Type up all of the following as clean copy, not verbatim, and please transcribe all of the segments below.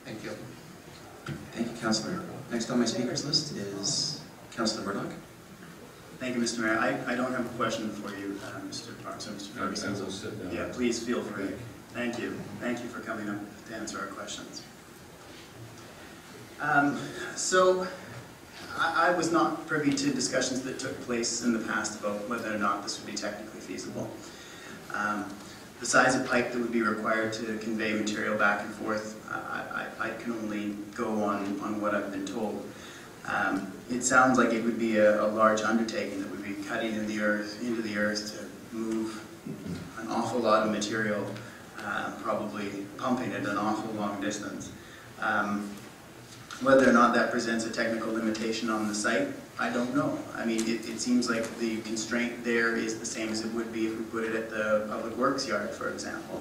Thank you. Thank you, Councillor. Next on my speakers list is Councillor Murdoch. Thank you, Mr. Mayor. I don't have a question for you, Mr. Parks or Mr. Ferguson. Yeah, please feel free. Thank you. Thank you for coming up to answer our questions. So, I was not privy to discussions that took place in the past about whether or not this would be technically feasible. The size of pipe that would be required to convey material back and forth, I can only go on what I've been told. It sounds like it would be a large undertaking that would be cutting into the earth to move an awful lot of material, probably pumping it an awful long distance. Whether or not that presents a technical limitation on the site, I don't know. I mean, it seems like the constraint there is the same as it would be if we put it at the Public Works yard, for example.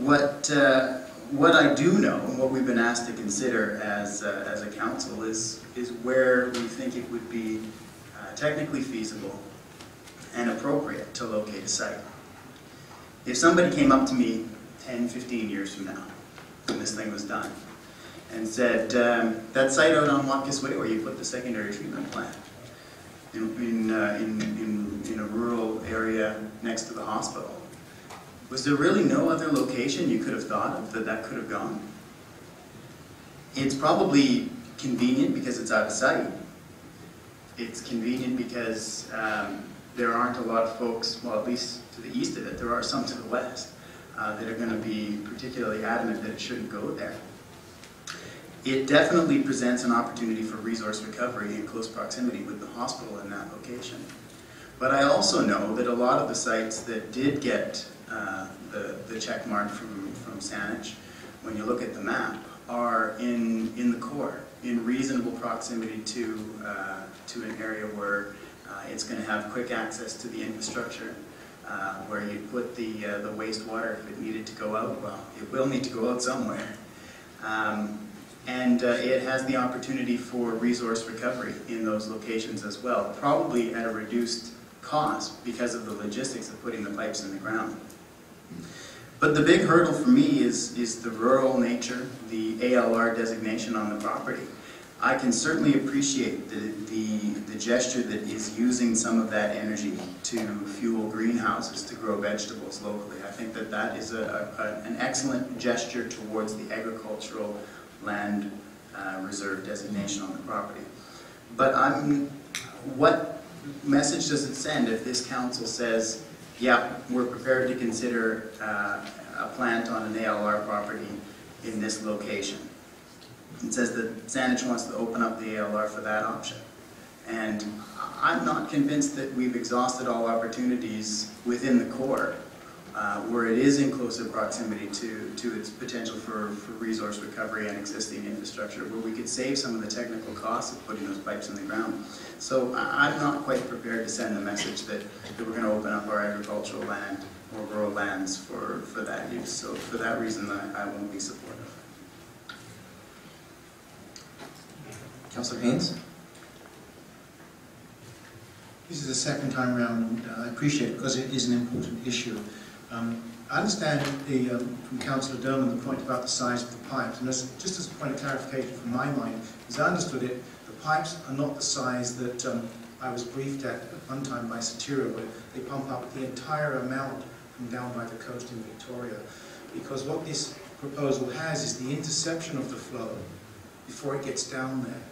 What I do know, and what we've been asked to consider as a council, is where we think it would be technically feasible and appropriate to locate a site. If somebody came up to me 10, 15 years from now, when this thing was done, and said, that site out on Watkis Way where you put the secondary treatment plant, in a rural area next to the hospital, was there really no other location you could have thought of that could have gone? It's probably convenient because it's out of sight. It's convenient because there aren't a lot of folks, well, at least to the east of it, there are some to the west, that are going to be particularly adamant that it shouldn't go there. It definitely presents an opportunity for resource recovery in close proximity with the hospital in that location. But I also know that a lot of the sites that did get the check mark from Saanich, when you look at the map, are in the core, in reasonable proximity to an area where it's going to have quick access to the infrastructure, where you put the wastewater if it needed to go out. Well, it will need to go out somewhere. And it has the opportunity for resource recovery in those locations as well, probably at a reduced cost because of the logistics of putting the pipes in the ground. But the big hurdle for me is the rural nature, the ALR designation on the property. I can certainly appreciate the gesture that is using some of that energy to fuel greenhouses to grow vegetables locally. I think that that is an excellent gesture towards the agricultural land reserve designation on the property. But what message does it send if this council says, yeah, we're prepared to consider a plant on an ALR property in this location? It says that Saanich wants to open up the ALR for that option. And I'm not convinced that we've exhausted all opportunities within the core where it is in closer proximity to its potential for resource recovery and existing infrastructure, where we could save some of the technical costs of putting those pipes in the ground. So I'm not quite prepared to send the message that we're going to open up our agricultural land or rural lands for that use. So for that reason, I won't be supportive. Councillor Haynes? This is the second time around, and I appreciate it because it is an important issue. I understand from Councillor Derman the point about the size of the pipes, and just as a point of clarification from my mind, as I understood it, the pipes are not the size that I was briefed at one time by Satira, where they pump up the entire amount from down by the coast in Victoria. Because what this proposal has is the interception of the flow before it gets down there.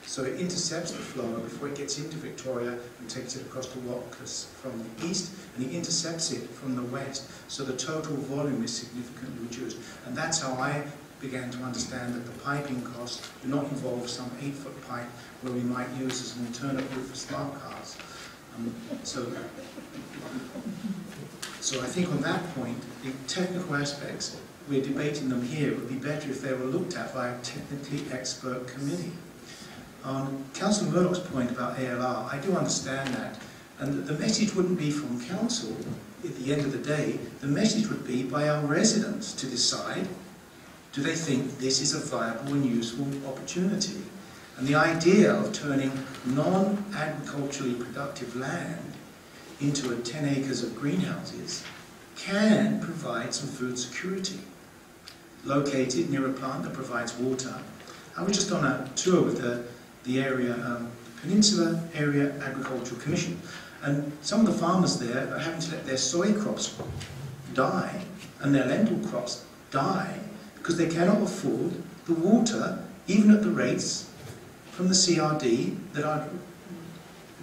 So it intercepts the flow before it gets into Victoria and takes it across to Watkis from the east, and it intercepts it from the west. So the total volume is significantly reduced. And that's how I began to understand that the piping costs do not involve some 8-foot pipe where we might use as an alternate route for smart cars. So I think on that point, the technical aspects, we're debating them here. It would be better if they were looked at by a technically expert committee. Councillor Murdoch's point about ALR, I do understand that. And the message wouldn't be from council at the end of the day. The message would be by our residents to decide, do they think this is a viable and useful opportunity? And the idea of turning non-agriculturally productive land into 10 acres of greenhouses can provide some food security. located near a plant that provides water. I was just on a tour with the area, Peninsula Area Agricultural Commission, and some of the farmers there are having to let their soy crops die and their lentil crops die because they cannot afford the water, even at the rates from the CRD that are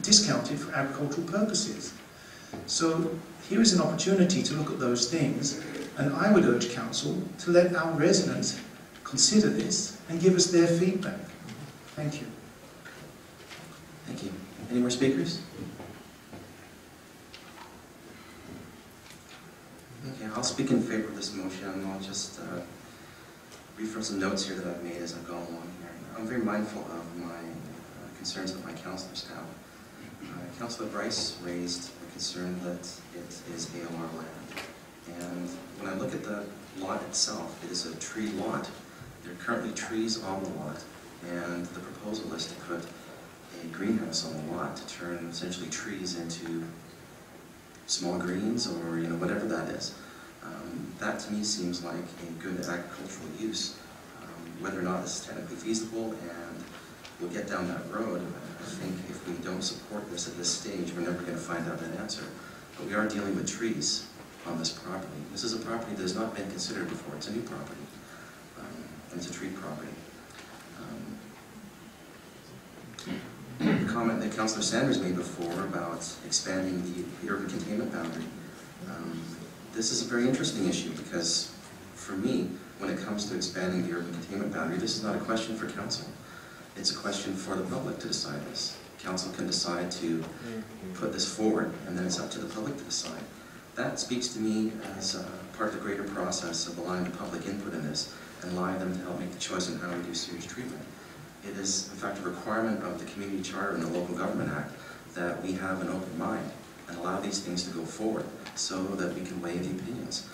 discounted for agricultural purposes. So here is an opportunity to look at those things, and I would urge Council to let our residents consider this and give us their feedback. Thank you. Thank you. Any more speakers? Okay, I'll speak in favor of this motion, and I'll just read from some notes here that I've made as I've gone along here. I'm very mindful of my concerns that my councillors have. Councillor Bryce raised a concern that it is ALR land. And when I look at the lot itself, it is a tree lot. There are currently trees on the lot, and the proposal is to put a greenhouse on the lot to turn essentially trees into small greens, or whatever that is. That to me seems like a good agricultural use. Whether or not this is technically feasible, and we'll get down that road, I think if we don't support this at this stage, we're never going to find out that answer. But we are dealing with trees on this property. This is a property that has not been considered before. It's a new property, and it's a tree property. The comment that Councillor Sanders made before about expanding the urban containment boundary, this is a very interesting issue, because for me, when it comes to expanding the urban containment boundary, this is not a question for Council. It's a question for the public to decide this. Council can decide to put this forward, and then it's up to the public to decide. That speaks to me as part of the greater process of allowing the public input in this, and allowing them to help make the choice on how we do sewage treatment. It is, in fact, a requirement of the Community Charter and the Local Government Act that we have an open mind and allow these things to go forward so that we can weigh the opinions.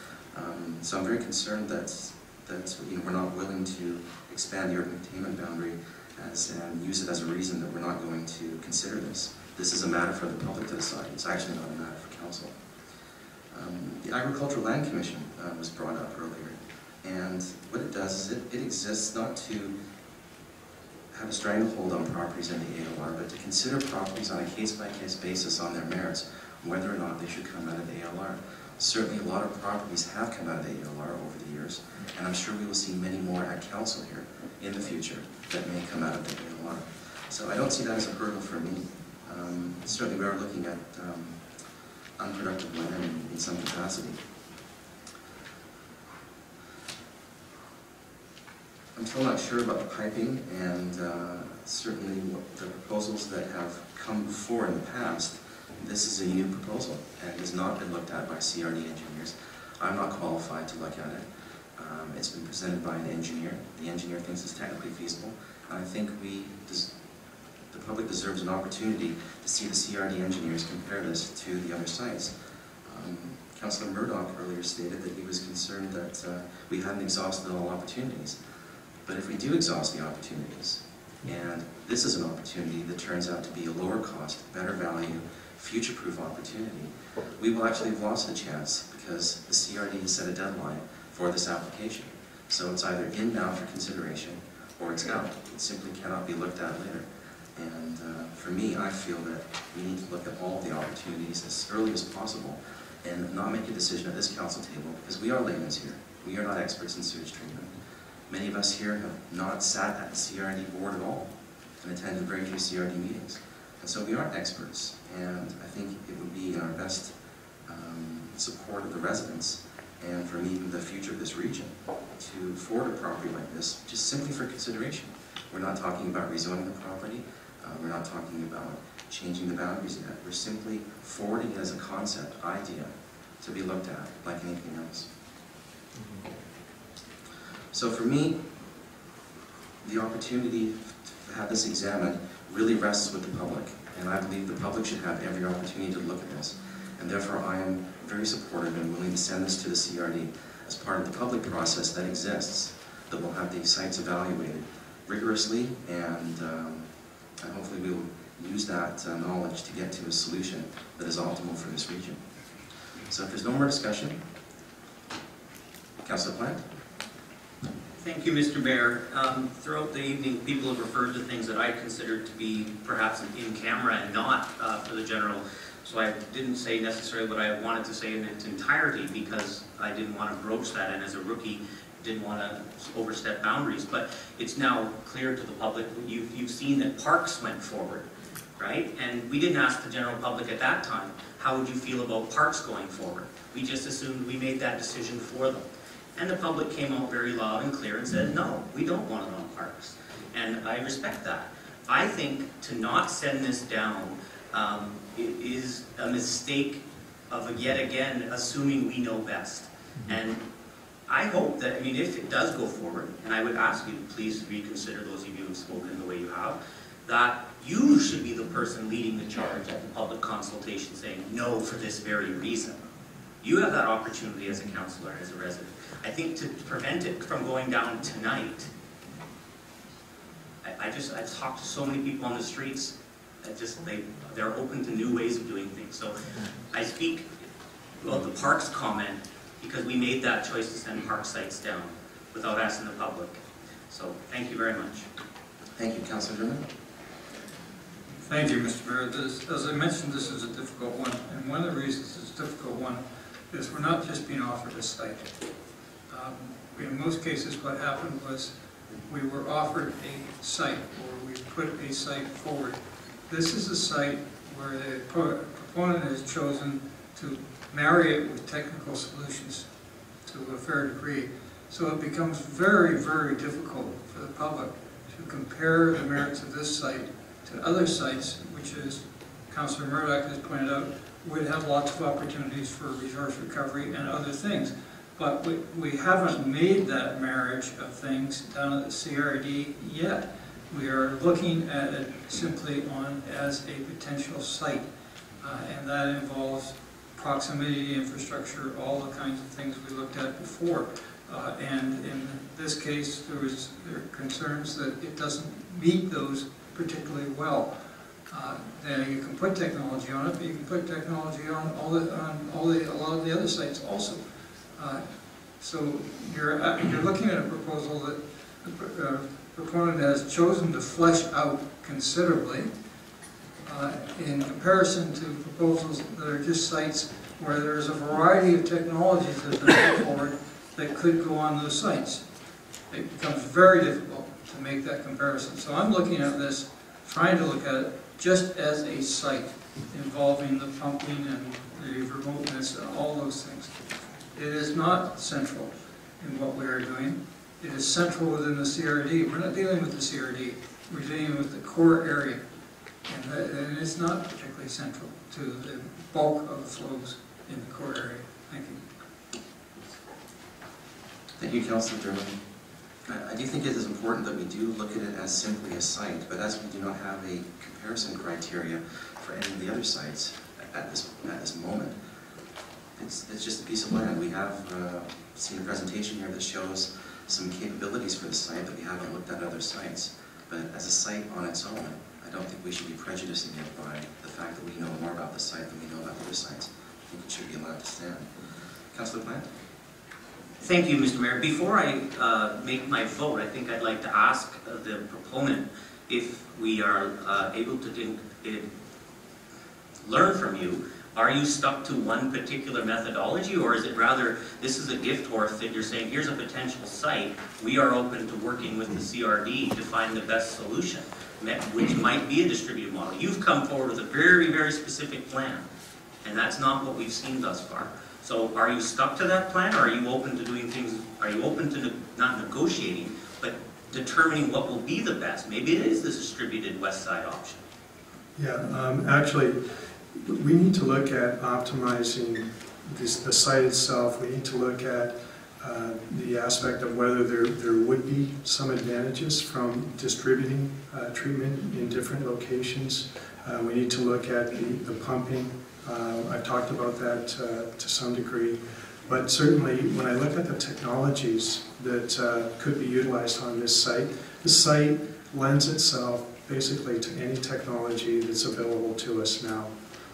So I'm very concerned that we're not willing to expand the urban containment boundary and use it as a reason that we're not going to consider this. This is a matter for the public to decide. It's actually not a matter for Council. The Agricultural Land Commission was brought up earlier, and what it does is it exists not to have a stranglehold on properties in the ALR, but to consider properties on a case-by-case basis on their merits, whether or not they should come out of the ALR. Certainly a lot of properties have come out of the ALR over the years, and I'm sure we will see many more at Council here in the future that may come out of the ALR. So I don't see that as a hurdle for me. Certainly we are looking at unproductive land in some capacity. I'm still not sure about the piping, and certainly the proposals that have come before in the past. This is a new proposal and has not been looked at by CRD engineers. I'm not qualified to look at it. It's been presented by an engineer. The engineer thinks it's technically feasible, and I think the public deserves an opportunity to see the CRD engineers compare this to the other sites. Councillor Murdoch earlier stated that he was concerned that we hadn't exhausted all opportunities. But if we do exhaust the opportunities, and this is an opportunity that turns out to be a lower cost, better value, future-proof opportunity, we will actually have lost the chance, because the CRD has set a deadline for this application. So it's either in now for consideration, or it's out. It simply cannot be looked at later. And for me, I feel that we need to look at all of the opportunities as early as possible, and not make a decision at this council table, because we are laymen here. We are not experts in sewage treatment. Many of us here have not sat at the CRD board at all, and attended very few CRD meetings. And so we aren't experts, and I think it would be in our best support of the residents, and for me, the future of this region, to forward a property like this, just simply for consideration. We're not talking about rezoning the property, we're not talking about changing the boundaries yet. We're simply forwarding it as a concept, idea, to be looked at like anything else. So for me, the opportunity to have this examined really rests with the public, and I believe the public should have every opportunity to look at this. And therefore I am very supportive and willing to send this to the CRD as part of the public process that exists, that will have these sites evaluated rigorously, and hopefully we will use that knowledge to get to a solution that is optimal for this region. So if there's no more discussion, Councillor Plant? Thank you, Mr. Mayor. Throughout the evening, people have referred to things that I considered to be perhaps in camera and not for the general. So I didn't say necessarily what I wanted to say in its entirety because I didn't want to broach that, and as a rookie, didn't want to overstep boundaries. But it's now clear to the public, you've seen that parks went forward, right? And we didn't ask the general public at that time, how would you feel about parks going forward? We just assumed we made that decision for them. And the public came out very loud and clear and said, no, we don't want it on parks. And I respect that. I think to not send this down is a mistake of, yet again, assuming we know best. And I hope that, I mean, if it does go forward, and I would ask you to please reconsider, those of you who have spoken the way you have, that you should be the person leading the charge at the public consultation saying no for this very reason. You have that opportunity as a councillor, as a resident. I think to prevent it from going down tonight, I've talked to so many people on the streets, they're open to new ways of doing things. So I speak about the parks comment because we made that choice to send park sites down without asking the public. So thank you very much. Thank you, Councillor German. Thank you, Mr. Mayor. As I mentioned, this is a difficult one, and one of the reasons it's a difficult one is we're not just being offered a site. In most cases, what happened was we were offered a site, or we put a site forward. This is a site where the proponent has chosen to marry it with technical solutions to a fair degree. So it becomes very, very difficult for the public to compare the merits of this site to other sites, which, as Councillor Murdoch has pointed out, would have lots of opportunities for resource recovery and other things. But we haven't made that marriage of things down at the CRD yet. We are looking at it simply as a potential site, and that involves proximity, infrastructure, all the kinds of things we looked at before. And in this case, there are concerns that it doesn't meet those particularly well. Then you can put technology on it, but you can put technology on a lot of the other sites also. So you're looking at a proposal that the proponent has chosen to flesh out considerably in comparison to proposals that are just sites where there's a variety of technologies that have been put forward that could go on those sites. It becomes very difficult to make that comparison. So I'm looking at this, trying to look at it just as a site involving the pumping and the remoteness and all those things. It is not central in what we are doing. It is central within the CRD. We're not dealing with the CRD. We're dealing with the core area. And it's not particularly central to the bulk of the flows in the core area. Thank you. Thank you, Councillor German. I do think it is important that we do look at it as simply a site, but as we do not have a comparison criteria for any of the other sites at this moment, it's just a piece of land. We have seen a presentation here that shows some capabilities for the site, but we haven't looked at other sites. But as a site on its own, I don't think we should be prejudicing it by the fact that we know more about the site than we know about the other sites. I think it should be allowed to stand. Councillor Plant? Thank you, Mr. Mayor. Before I make my vote, I think I'd like to ask the proponent if we are able to learn from you. Are you stuck to one particular methodology, or is it rather, this is a gift horse that you're saying, here's a potential site, we are open to working with the CRD to find the best solution, which might be a distributed model. You've come forward with a very, very specific plan, and that's not what we've seen thus far. So are you stuck to that plan, or are you open to doing things, are you open to not negotiating, but determining what will be the best? Maybe it is this distributed west side option. Yeah, actually, we need to look at optimizing the site itself. We need to look at the aspect of whether there would be some advantages from distributing treatment in different locations. We need to look at the pumping. I've talked about that to some degree. But certainly, when I look at the technologies that could be utilized on this site lends itself basically to any technology that's available to us now.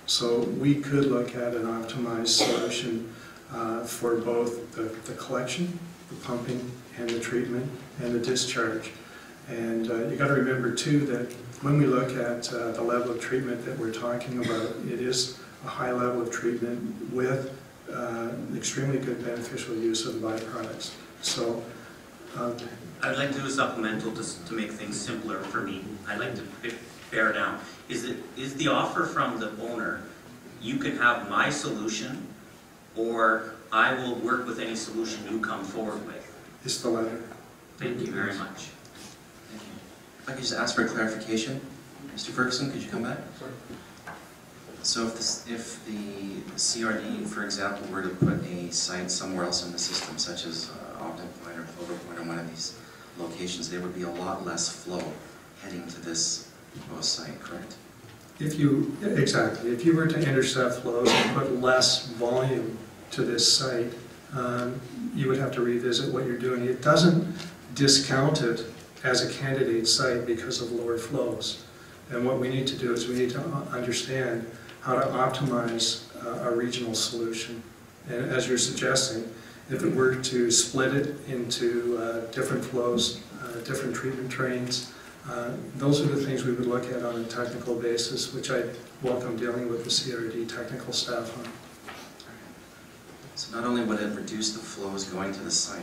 So we could look at an optimized solution for both the collection the pumping and the treatment and the discharge. And you got to remember too that when we look at the level of treatment that we're talking about, it is a high level of treatment with extremely good beneficial use of the byproducts. So I'd like to do a supplemental to make things simpler for me. I'd like to bear down. Is the offer from the owner, you can have my solution, or I will work with any solution you come forward with? it's the latter. Thank you very much. Thank you. If I could just ask for clarification. Mr. Ferguson, could you come back? Sorry. So if the CRD, for example, were to put a site somewhere else in the system, such as Ogden Point or Clover Point or one of these locations, there would be a lot less flow heading to this proposed site, correct? Exactly. If you were to intercept flows and put less volume to this site, you would have to revisit what you're doing. It doesn't discount it as a candidate site because of lower flows. And what we need to do is we need to understand how to optimize a regional solution. And as you're suggesting, if it were to split it into different flows, different treatment trains, those are the things we would look at on a technical basis, which I welcome dealing with the CRD technical staff on. So not only would it reduce the flows going to the site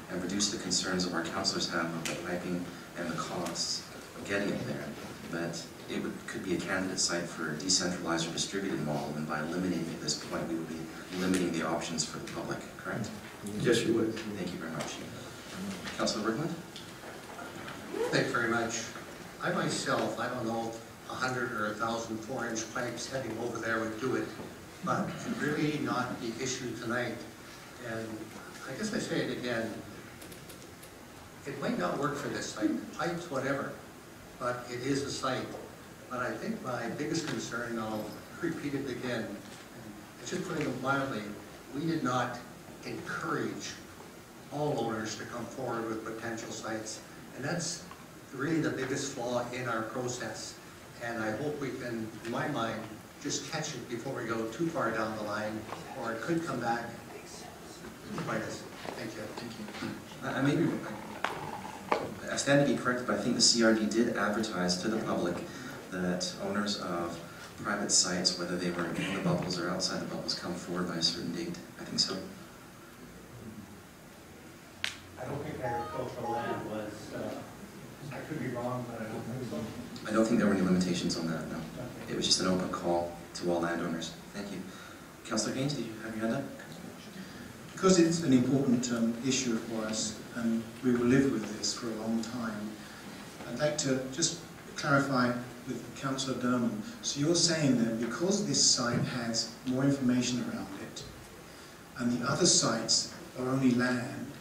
and reduce the concerns of our councillors have of the piping and the costs of getting it there, but it could be a candidate site for a decentralized or distributed model, and by eliminating at this point, we would be limiting the options for the public, correct? Yes, you would. Thank you very much. Councillor Bergman? Thank you very much. I myself, I don't know if 100 or 1,000 4-inch pipes heading over there would do it, but it's really not the issue tonight. And I guess I say it again, it might not work for this site, pipes, whatever, but it is a site. But I think my biggest concern, and I'll repeat it again, it's just putting it mildly, we did not encourage all owners to come forward with potential sites. And that's really the biggest flaw in our process. And I hope we can, in my mind, just catch it before we go too far down the line, or it could come back and bite us. Thank you. Thank you. I stand to be corrected, but I think the CRD did advertise to the public that owners of private sites, whether they were in the bubbles or outside the bubbles, come forward by a certain date. I think so. I don't think agricultural land was, I could be wrong, but I don't think so. I don't think there were any limitations on that, no. It was just an open call to all landowners. Thank you. Councillor Gaines, did you have your hand up? Because it's an important issue for us, and we will live with this for a long time, I'd like to just clarify with Councillor Derman. So you're saying that because this site has more information around it, and the other sites are only land,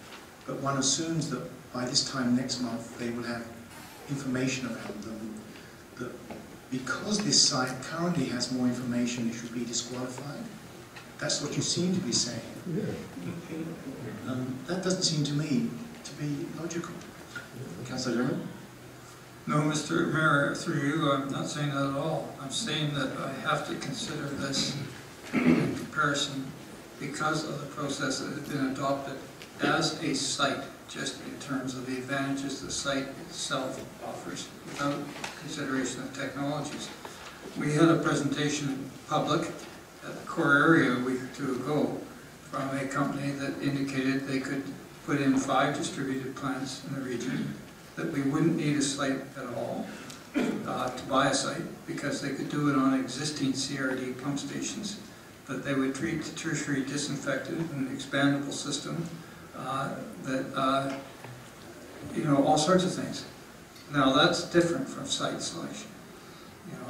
but one assumes that by this time next month they will have information around them, that because this site currently has more information, it should be disqualified? That's what you seem to be saying. That doesn't seem to me to be logical. Councillor Derman? No, Mr. Mayor, through you, I'm not saying that at all. I'm saying that I have to consider this in comparison because of the process that has been adopted as a site, just in terms of the advantages the site itself offers, without consideration of technologies. We had a presentation public at the core area a week or two ago from a company that indicated they could put in 5 distributed plants in the region, that we wouldn't need a site at all to buy a site because they could do it on existing CRD pump stations, that they would treat the tertiary disinfectant in an expandable system, all sorts of things. Now that's different from site selection.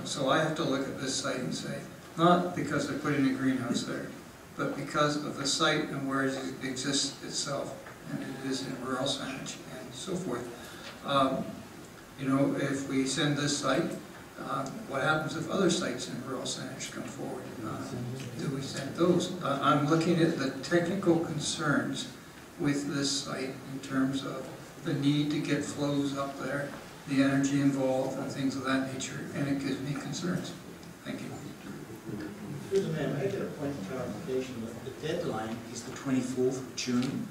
So I have to look at this site and say, not because they're putting a greenhouse there, but because of the site and where it exists itself, and it is in rural signage and so forth. If we send this site, what happens if other sites in rural signage come forward? Do we send those? I'm looking at the technical concerns with this site in terms of the need to get flows up there, the energy involved and things of that nature, and it gives me concerns. Thank you. Excuse me, I get a point of clarification. The deadline is the 24th of June.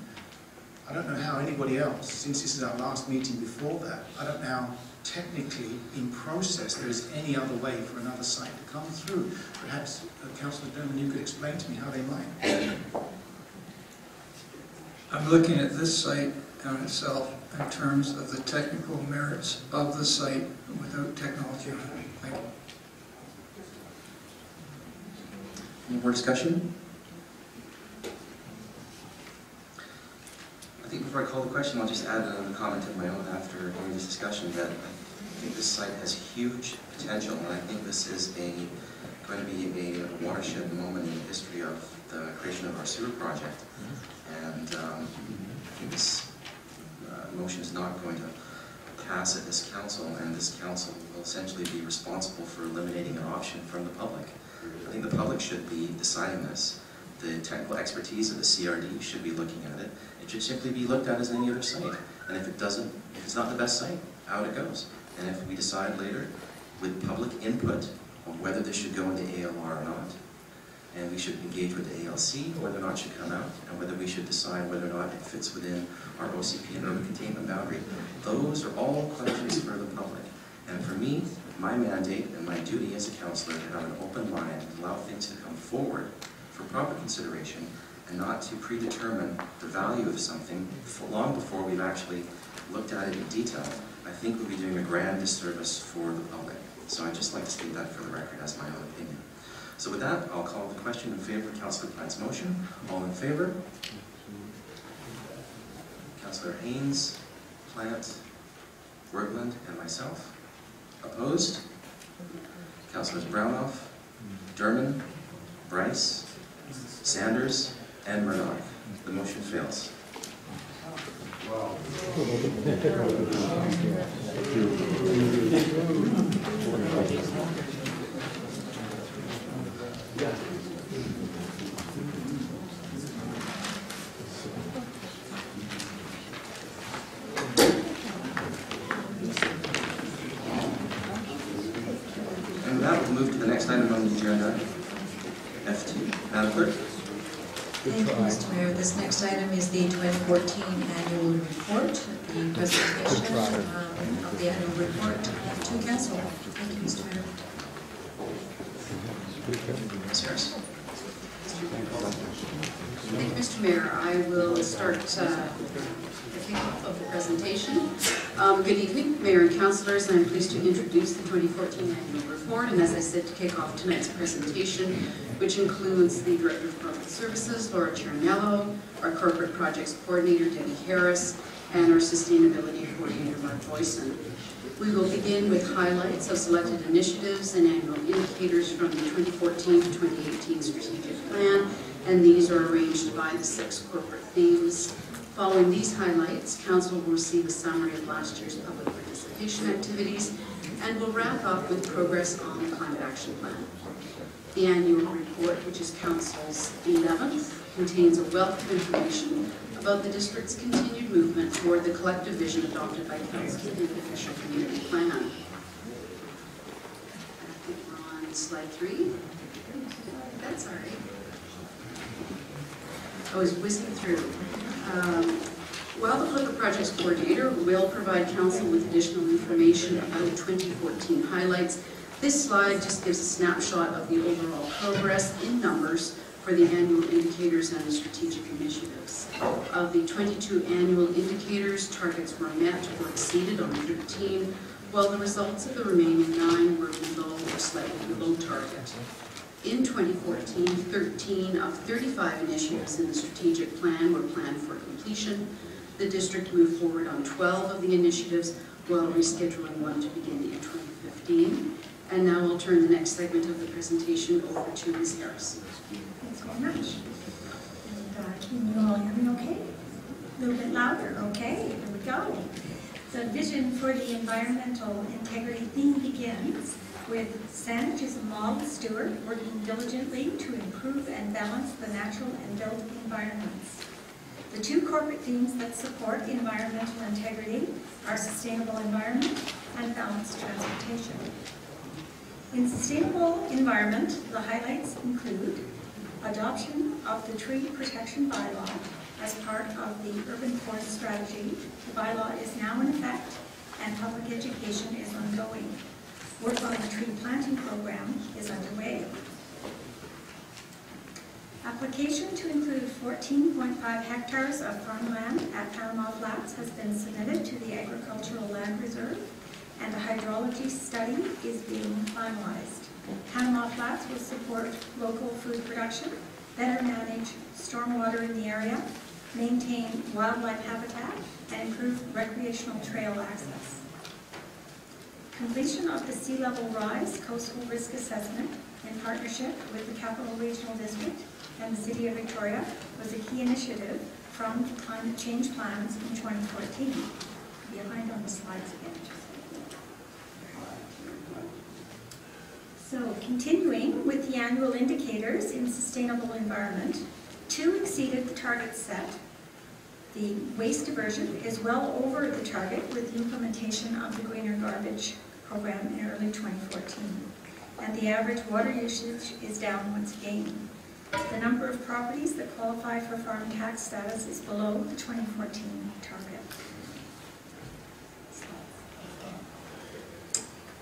I don't know how anybody else, since this is our last meeting before that, I don't know how technically in process there is any other way for another site to come through. Perhaps, Councillor Derman, you could explain to me how they might. I'm looking at this site in itself in terms of the technical merits of the site without technology on it. Thank you. Any more discussion? I think before I call the question, I'll just add another comment of my own after hearing this discussion that I think this site has huge potential, and I think this is going to be a watershed moment in the history of the creation of our sewer project. And I think this motion is not going to pass at this council, and this council will essentially be responsible for eliminating an option from the public. I think the public should be deciding this. The technical expertise of the CRD should be looking at it. It should simply be looked at as any other site. And if it's not the best site, out it goes. And if we decide later, with public input, on whether this should go into ALR or not, and we should engage with the ALC, whether or not it should come out, and whether we should decide whether or not it fits within our OCP and urban containment boundary, those are all questions for the public. And for me, my mandate and my duty as a councillor to have an open mind and allow things to come forward for proper consideration and not to predetermine the value of something long before we've actually looked at it in detail, I think we'll be doing a grand disservice for the public. So I'd just like to state that for the record as my own opinion. So with that, I'll call the question in favor of Councillor Plant's motion. All in favor? Councillor Haynes, Plant, Wertland, and myself. Opposed? Councillors Brownoff, Derman, Bryce, Sanders, and Murdoch. The motion fails. And with that, we'll move to the next item on the agenda, F2. Madam Clerk? Thank you, Mr. Mayor. This next item is the 2014 annual report, the presentation of the annual report to Council. Thank you, Mr. Mayor. Ms. Harris? Thank you, Mr. Mayor. I will start the kickoff of the presentation. Good evening, Mayor and Councillors. I'm pleased to introduce the 2014 annual report, and as I said, to kick off tonight's presentation, which includes the Director of Corporate Services, Laura Chiarnello, our Corporate Projects Coordinator, Debbie Harris, and our Sustainability Coordinator, Mark Boyson. We will begin with highlights of selected initiatives and annual indicators from the 2014 to 2018 strategic plan, and these are arranged by the 6 corporate themes. Following these highlights, Council will receive a summary of last year's public participation activities, and will wrap up with progress on the Climate Action Plan. The annual report, which is Council's 11th, contains a wealth of information about the District's continued movement toward the collective vision adopted by Council in the official community plan. I think we're on slide 3. That's all right. I was whizzing through. While the Corporate Projects Coordinator will provide Council with additional information about 2014 highlights, this slide just gives a snapshot of the overall progress in numbers for the annual indicators and the strategic initiatives. Of the 22 annual indicators, targets were met or exceeded on 13, while the results of the remaining 9 were below or slightly below target. In 2014, 13 of 35 initiatives in the strategic plan were planned for completion. The district moved forward on 12 of the initiatives, while rescheduling 1 to begin in 2015. And now I'll turn the next segment of the presentation over to Ms. Harris. Thanks very much. And can you all hear me okay? A little bit louder, okay, here we go. The vision for the environmental integrity theme begins with Saanich as a model steward working diligently to improve and balance the natural and built environments. The 2 corporate themes that support environmental integrity are sustainable environment and balanced transportation. In sustainable environment, the highlights include adoption of the tree protection bylaw, as part of the urban forest strategy. The bylaw is now in effect and public education is ongoing. Work on the tree planting program is underway. Application to include 14.5 hectares of farmland at Panama Flats has been submitted to the Agricultural Land Reserve, and a hydrology study is being finalized. Panama Flats will support local food production, better manage stormwater in the area, maintain wildlife habitat, and improve recreational trail access. Completion of the sea level rise coastal risk assessment in partnership with the Capital Regional District and the City of Victoria was a key initiative from the climate change plans in 2014. Behind on the slides again. So continuing with the annual indicators in sustainable environment, 2 exceeded the target set. The waste diversion is well over the target with the implementation of the greener garbage program in early 2014. And the average water usage is down once again. The number of properties that qualify for farm tax status is below the 2014 target.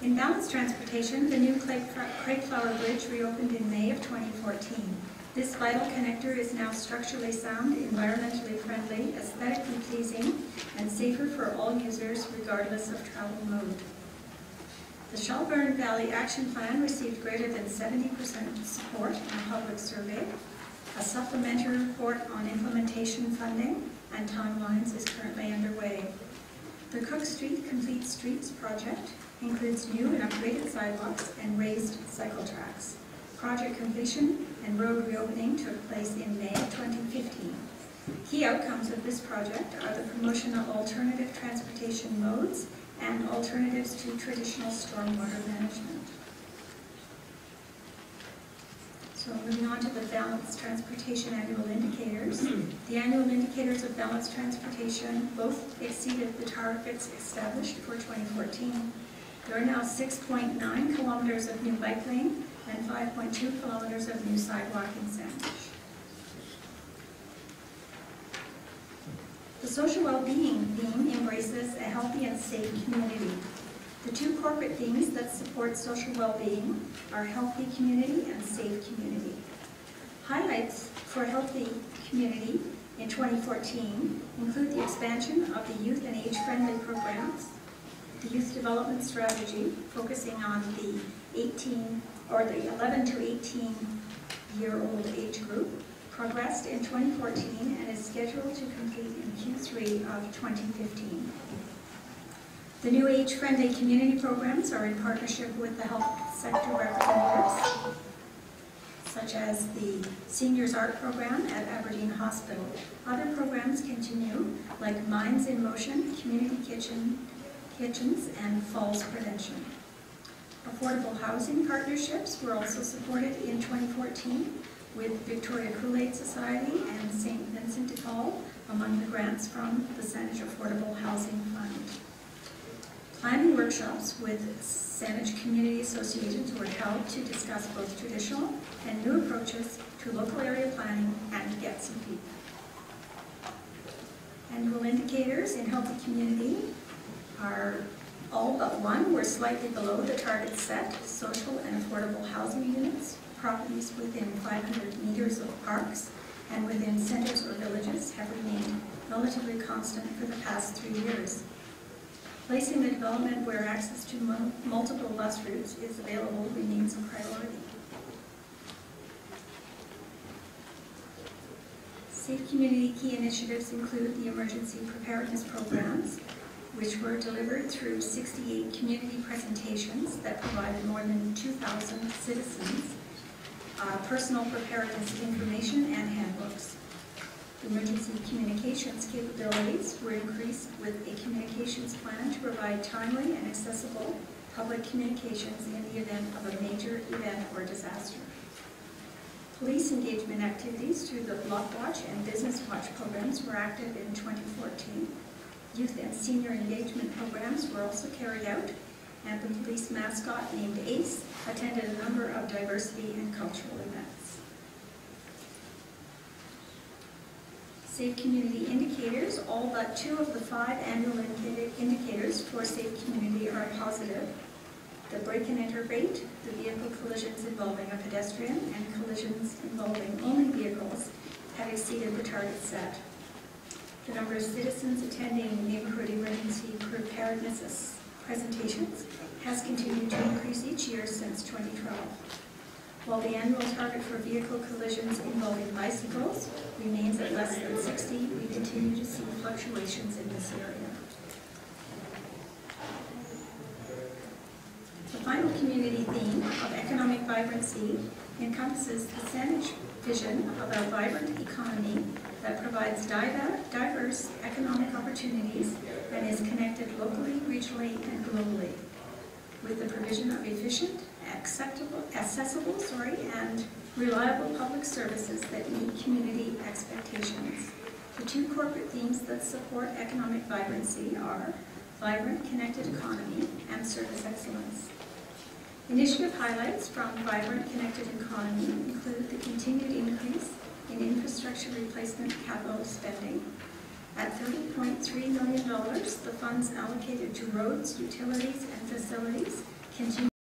In balanced transportation, the new Craigflower Bridge reopened in May of 2014. This vital connector is now structurally sound, environmentally friendly, aesthetically pleasing, and safer for all users regardless of travel mode. The Shelburne Valley Action Plan received greater than 70% support in a public survey. A supplementary report on implementation funding and timelines is currently underway. The Cook Street Complete Streets project includes new and upgraded sidewalks and raised cycle tracks. Project completion and road reopening took place in May of 2015. Key outcomes of this project are the promotion of alternative transportation modes and alternatives to traditional stormwater management. So moving on to the balanced transportation annual indicators. The annual indicators of balanced transportation both exceeded the targets established for 2014. There are now 6.9 kilometers of new bike lane and 5.2 kilometers of new sidewalk in Sandwich. The social well-being theme embraces a healthy and safe community. The 2 corporate themes that support social well-being are healthy community and safe community. Highlights for healthy community in 2014 include the expansion of the youth and age-friendly programs, the youth development strategy focusing on the 11 to 18 year old age group, progressed in 2014 and is scheduled to complete in Q3 of 2015. The new age-friendly community programs are in partnership with the health sector representatives, such as the Seniors Art Program at Aberdeen Hospital. Other programs continue, like Minds in Motion, Community Kitchens, and Falls Prevention. Affordable housing partnerships were also supported in 2014 with Victoria Kool-Aid Society and St. Vincent de Paul among the grants from the Saanich Affordable Housing Fund. Planning workshops with Saanich Community Associations were held to discuss both traditional and new approaches to local area planning and to get some feedback. Annual indicators in healthy community are all but one were slightly below the target set. Social and affordable housing units, properties within 500 meters of parks, and within centers or villages have remained relatively constant for the past 3 years. Placing the development where access to multiple bus routes is available remains a priority. Safe community key initiatives include the emergency preparedness programs, which were delivered through 68 community presentations that provided more than 2,000 citizens personal preparedness information and handbooks. Emergency communications capabilities were increased with a communications plan to provide timely and accessible public communications in the event of a major event or disaster. Police engagement activities through the Block Watch and Business Watch programs were active in 2014. Youth and senior engagement programs were also carried out, and the police mascot named Ace attended a number of diversity and cultural events. Safe community indicators, all but 2 of the 5 annual indicators for safe community are positive. The break and enter rate, the vehicle collisions involving a pedestrian, and collisions involving only vehicles have exceeded the target set. The number of citizens attending neighborhood emergency preparedness presentations has continued to increase each year since 2012. While the annual target for vehicle collisions involving bicycles remains at less than 60, we continue to see fluctuations in this area. The final community theme of economic vibrancy encompasses the Saanich vision of a vibrant economy that provides diverse economic opportunities and is connected locally, regionally, and globally, with the provision of efficient, accessible, and reliable public services that meet community expectations. The 2 corporate themes that support economic vibrancy are vibrant, connected economy and service excellence. Initiative highlights from Vibrant Connected Economy include the continued increase in infrastructure replacement capital spending. At $30.3 million, the funds allocated to roads, utilities, and facilities continue